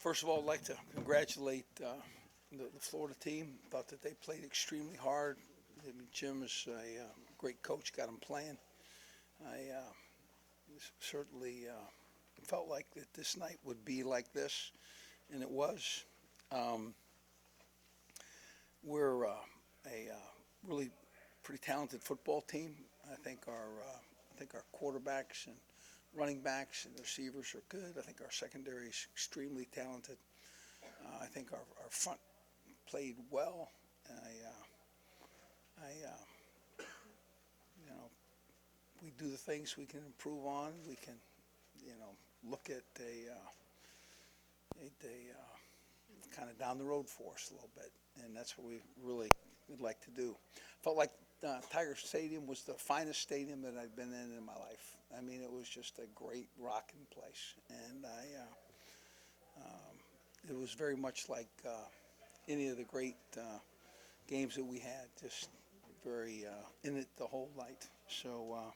First of all, I'd like to congratulate the Florida team. Thought that they played extremely hard. I mean, Jim is a great coach, got them playing. I certainly felt like that this night would be like this, and it was. Um, we're a really pretty talented football team. I think our quarterbacks and running backs and receivers are good. I think our secondary is extremely talented. I think our front played well. You know, we do the things we can improve on. We can, look at a kind of down the road for us a little bit, and that's what we really would like to do. Felt like Tiger Stadium was the finest stadium that I've been in my life. I mean, it was just a great rocking place, and it was very much like any of the great games that we had. Just very in it the whole night. So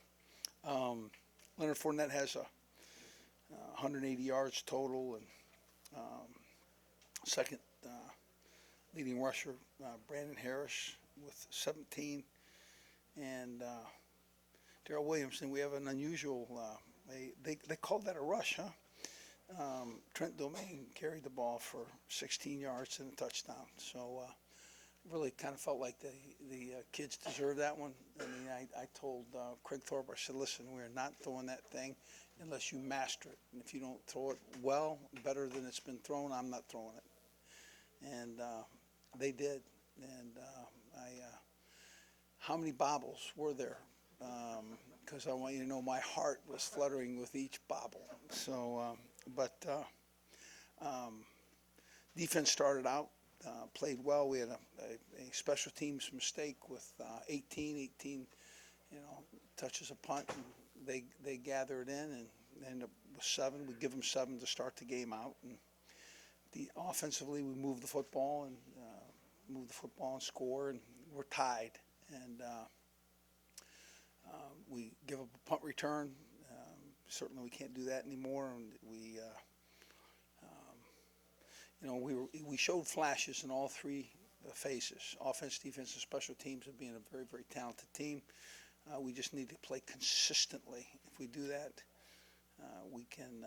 Leonard Fournette has 180 yards total, and second leading rusher Brandon Harris with 17, and Darrell Williamson. We have an unusual. They called that a rush, huh? Trent Domingue carried the ball for 16 yards and a touchdown. So really kind of felt like the kids deserved that one. I mean, I told Craig Thorpe, I said, listen, we're not throwing that thing unless you master it. And if you don't throw it well, better than it's been thrown, I'm not throwing it. And they did. And how many bobbles were there? Because I want you to know my heart was fluttering with each bobble. So, defense started out, played well. We had a special teams mistake with 18, touches a punt, and they gather it in and end up with 7. We give them 7 to start the game out. And offensively, we move the football and score, and we're tied. And we give up a punt return. Certainly, we can't do that anymore. And we showed flashes in all 3 phases: offense, defense, and special teams of being a very, very talented team. We just need to play consistently. If we do that, we can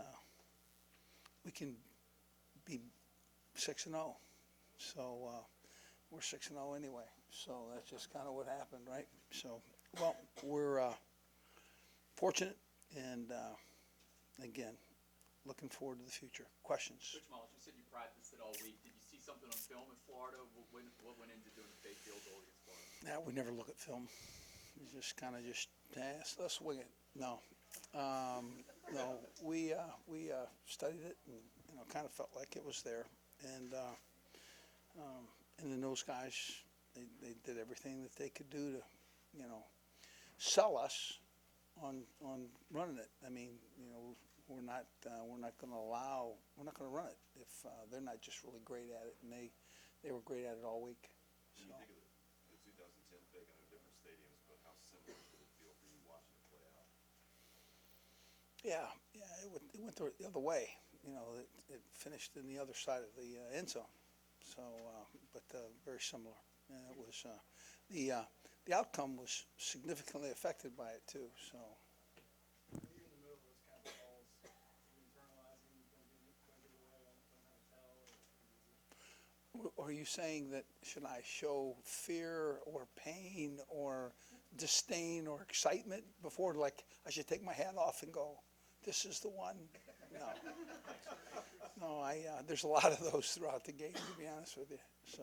be 6-0. So we're 6-0 anyway. So that's just kind of what happened, right? So, well, we're fortunate, and again, looking forward to the future. Questions? Coach Mullins, you said you practiced it all week. Did you see something on film in Florida? What went into doing a fake field goal against Florida? We never look at film. We just kind of let's wing it. No, no. We studied it, and kind of felt like it was there. And then those guys, they did everything that they could do to, sell us on running it. I mean, we're not going to run it if they're not just really great at it, and they were great at it all week. So. When you think of the 2010 pick, I know different stadiums, but how similar did it feel for you watching it play out? Yeah, it went the other way. It finished in the other side of the end zone. So, but very similar. And it was the outcome was significantly affected by it too. So. Are you saying that should I show fear or pain or disdain or excitement before, like I should take my hat off and go, this is the one? No, there's a lot of those throughout the game, to be honest with you. So.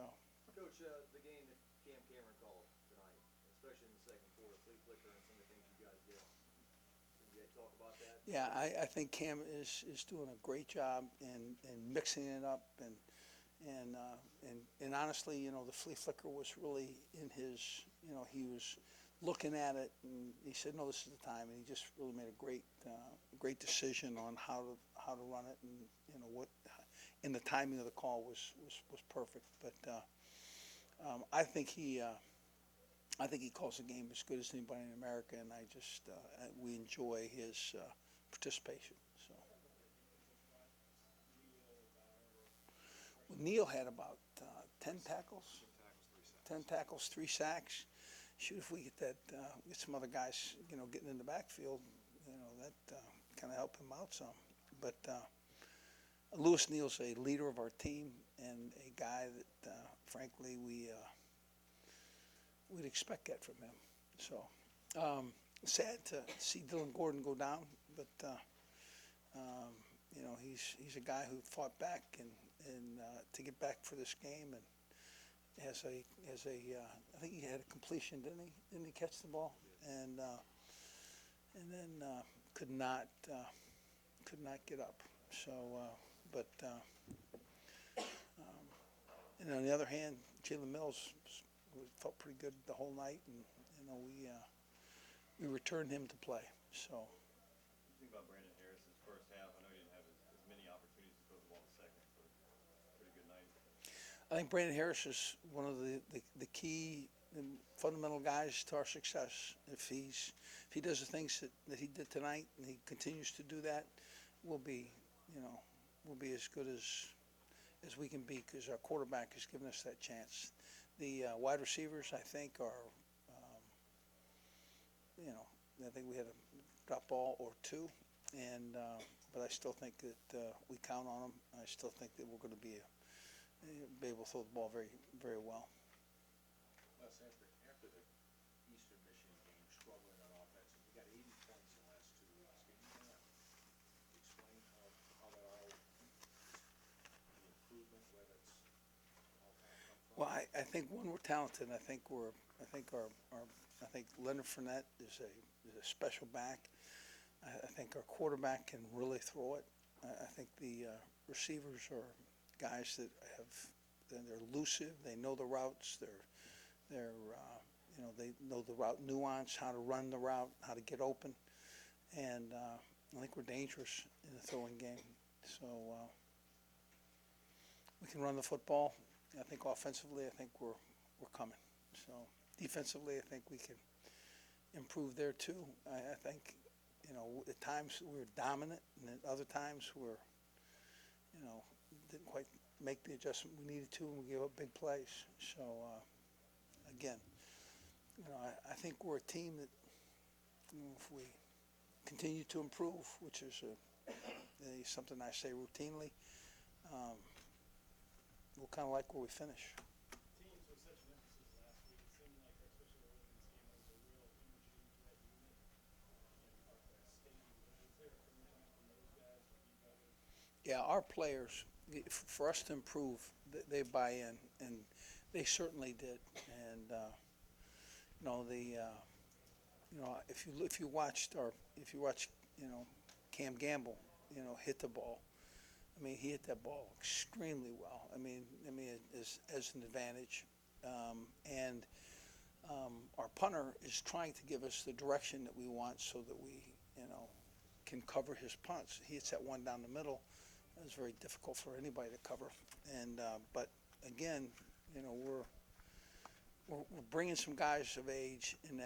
Coach, the game that Cam Cameron called tonight, especially in the second quarter, flea flicker and some of the things you guys did. Did you guys talk about that? Yeah, I think Cam is doing a great job in mixing it up, and honestly, the flea flicker was really in his, he was looking at it, and he said, no, this is the time, and he just really made a great decision on how to run it, and and the timing of the call was perfect. But I think he calls the game as good as anybody in America, and we enjoy his participation. So. Neal had about 10 tackles. 10 tackles, 3 sacks. Shoot, if we get that, get some other guys, getting in the backfield, that kind of help him out some. But Lewis Neal's a leader of our team and a guy that, frankly, we'd expect that from him. So sad to see Dylan Gordon go down, but he's a guy who fought back and to get back for this game and has a I think he had a completion, didn't he? Didn't he catch the ball? And then could not get up. So, and on the other hand, Jalen Mills felt pretty good the whole night, and we returned him to play. So. What do you think about Brandon Harris's first half? I know he didn't have as many opportunities to throw the ball in the second, but pretty good night. I think Brandon Harris is one of the key and fundamental guys to our success. If he does the things that he did tonight, and he continues to do that, we'll be as good as we can be, because our quarterback has given us that chance. The wide receivers, I think, are, I think we had a drop ball or two, but I still think that we count on them. I still think that we're going to be able to throw the ball very, very well. Plus, after the Eastern Michigan game, struggling on offense, you got 80 points in the last 2 weeks. Can you kind of explain how that all, the improvement, where that's all kind of come from? Well, I think we're talented. I think Leonard Fournette is a special back. I think our quarterback can really throw it. I think the receivers are guys that they're elusive. They know the routes. They know the route nuance, how to run the route, how to get open, and I think we're dangerous in the throwing game. So we can run the football. I think offensively, I think we're coming. So defensively, I think we can improve there too. I think at times we're dominant, and at other times we're didn't quite make the adjustment we needed to, and we gave up big plays. So again, I think we're a team that if we continue to improve, which is something I say routinely, we'll kind of like where we finish. Teams with such an emphasis last week, it seemed like, especially the women's team, was a real energy threat unit. Is there a commitment from those guys to be better? Yeah, our players, for us to improve, they buy in, and they certainly did. And if you watch Cam Gamble, hit the ball. I mean, he hit that ball extremely well. I mean, as an advantage, and our punter is trying to give us the direction that we want, so that we, can cover his punts. He hits that one down the middle. It's very difficult for anybody to cover. And but again, we're bringing some guys of age in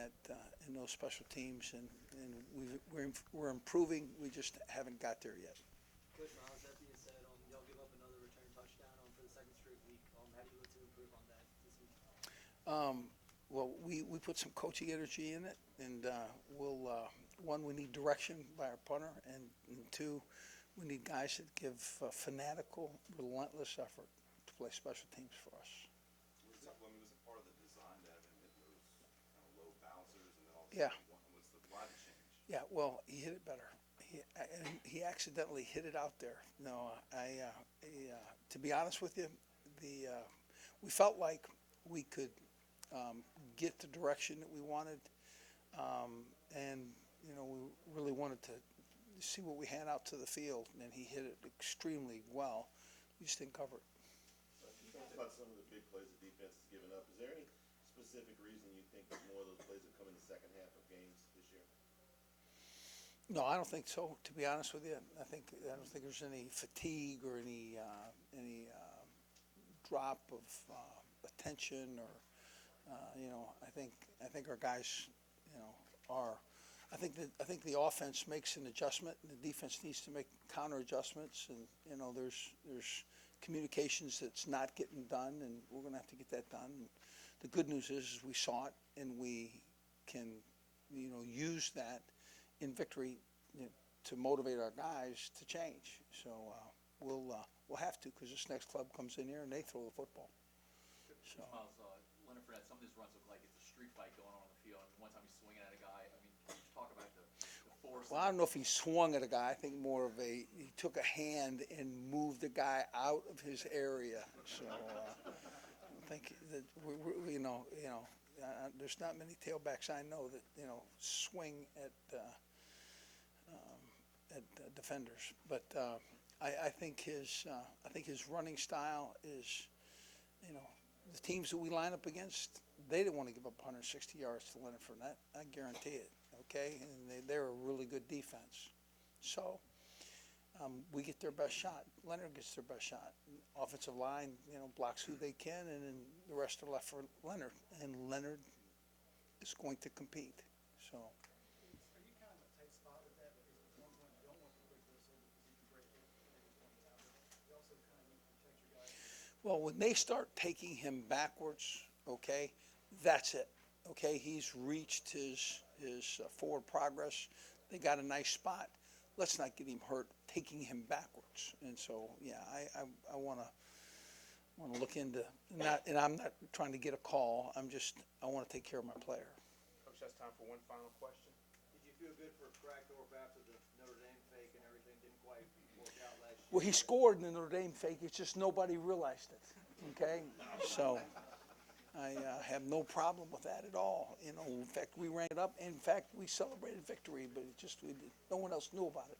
those special teams, and we're improving. We just haven't got there yet. Coach Miles, that being said, y'all give up another return touchdown for the second straight week. How do you look to improve on that this week? Well, we put some coaching energy in it, and we need direction by our punter, and 2, we need guys that give fanatical, relentless effort to play special teams for us. Was it part of the design to have him hit those kind of low bouncers and then all of a Yeah. sudden, why the change? Yeah, well, he hit it better. He accidentally hit it out there. No, to be honest with you, we felt like we could get the direction that we wanted, and we really wanted to see what we had out to the field, and he hit it extremely well. We just didn't cover it. You talked about some of the big plays the defense has given up. Is there any specific reason you think that more of those plays have come in the second half of games this year? No, I don't think so, to be honest with you. I don't think there's any fatigue or any drop of attention, or I think our guys, are. I think the offense makes an adjustment, and the defense needs to make counter adjustments, and there's communications that's not getting done, and we're gonna have to get that done. And the good news is we saw it, and we can, use that in victory, to motivate our guys to change. So, we'll have to, because this next club comes in here and they throw the football. So, Miles, Leonard Fournette, some of his runs look like it's a street fight going on the field. I mean, one time he's swinging at a guy. I mean, can you just talk about the force? well, I don't know if he swung at a guy. I think more of he took a hand and moved the guy out of his area. So, I think that there's not many tailbacks I know that swing at defenders. But I think his running style is, the teams that we line up against, they didn't want to give up 160 yards to Leonard Fournette. I guarantee it. Okay, and they're a really good defense. So we get their best shot. Leonard gets their best shot. Offensive line, blocks who they can, and then the rest are left for Leonard. And Leonard is going to compete. So. Are you kind of in a tight spot with that? Because at one point you don't want the quick whistle because you can break it at any point in time. But you also kind of need to protect your guys. Well, when they start taking him backwards, okay, that's it. Okay, he's reached his forward progress. They got a nice spot. Let's not get him hurt taking him backwards. And so, yeah, I want to look into and I'm not trying to get a call. I want to take care of my player. Coach, that's time for one final question. Did you feel good for Crackthorpe after the Notre Dame fake and everything didn't quite work out last year? Well, he scored in the Notre Dame fake. It's just nobody realized it. Okay, so I have no problem with that at all. In fact, we ran it up. In fact, we celebrated victory, but no one else knew about it.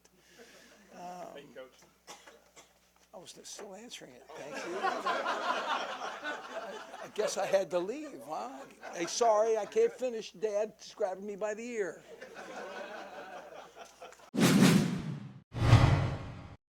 Thank you, Coach. I was still answering it. Thank you. I guess I had to leave, huh? Hey, sorry, I can't finish. Dad's grabbing me by the ear.